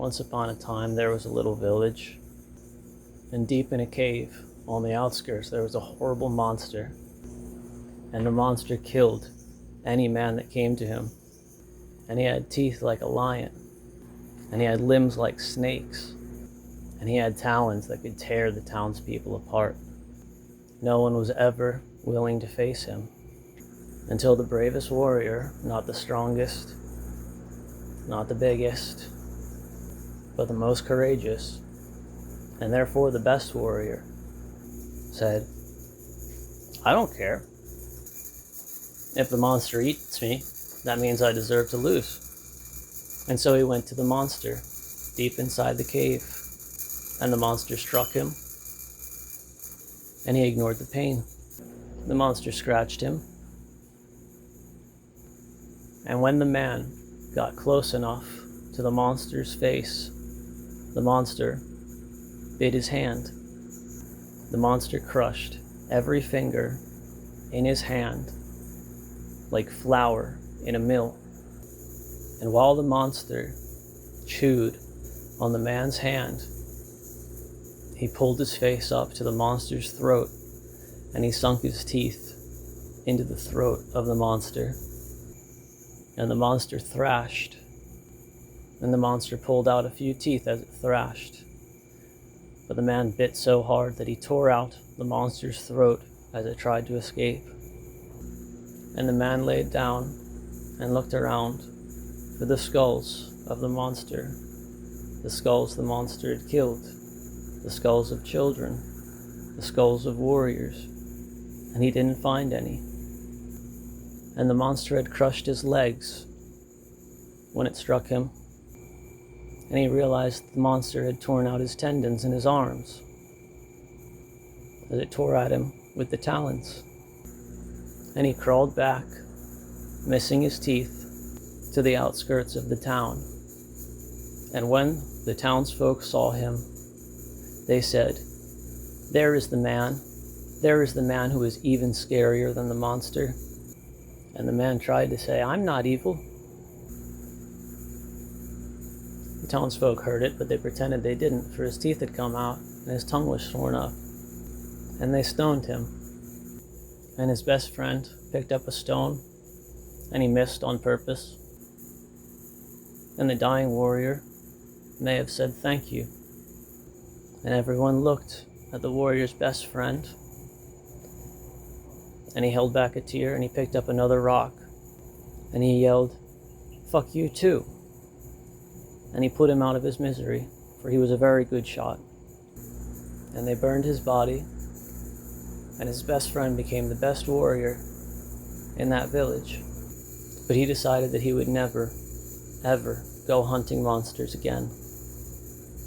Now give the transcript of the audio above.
Once upon a time, there was a little village, and deep in a cave on the outskirts, there was a horrible monster. And the monster killed any man that came to him. And he had teeth like a lion, and he had limbs like snakes, and he had talons that could tear the townspeople apart. No one was ever willing to face him, until the bravest warrior, not the strongest, not the biggest, but the most courageous, and therefore the best warrior, said, "I don't care. If the monster eats me, that means I deserve to lose." And so he went to the monster, deep inside the cave, and the monster struck him, and he ignored the pain. The monster scratched him, and when the man got close enough to the monster's face, the monster bit his hand. The monster crushed every finger in his hand like flour in a mill. And while the monster chewed on the man's hand, he pulled his face up to the monster's throat, and he sunk his teeth into the throat of the monster. And the monster thrashed, and the monster pulled out a few teeth as it thrashed. But the man bit so hard that he tore out the monster's throat as it tried to escape. And the man laid down and looked around for the skulls of the monster, the skulls the monster had killed, the skulls of children, the skulls of warriors, and he didn't find any. And the monster had crushed his legs when it struck him, and he realized the monster had torn out his tendons in his arms as it tore at him with the talons. And he crawled back, missing his teeth, to the outskirts of the town. And when the townsfolk saw him, they said, "There is the man. There is the man who is even scarier than the monster." And the man tried to say, "I'm not evil." The townsfolk heard it, but they pretended they didn't, for his teeth had come out, and his tongue was torn up. And they stoned him. And his best friend picked up a stone, and he missed on purpose. And the dying warrior may have said thank you. And everyone looked at the warrior's best friend, and he held back a tear, and he picked up another rock, and he yelled, "Fuck you too." And he put him out of his misery, for he was a very good shot. And they burned his body, and his best friend became the best warrior in that village. But he decided that he would never, ever go hunting monsters again.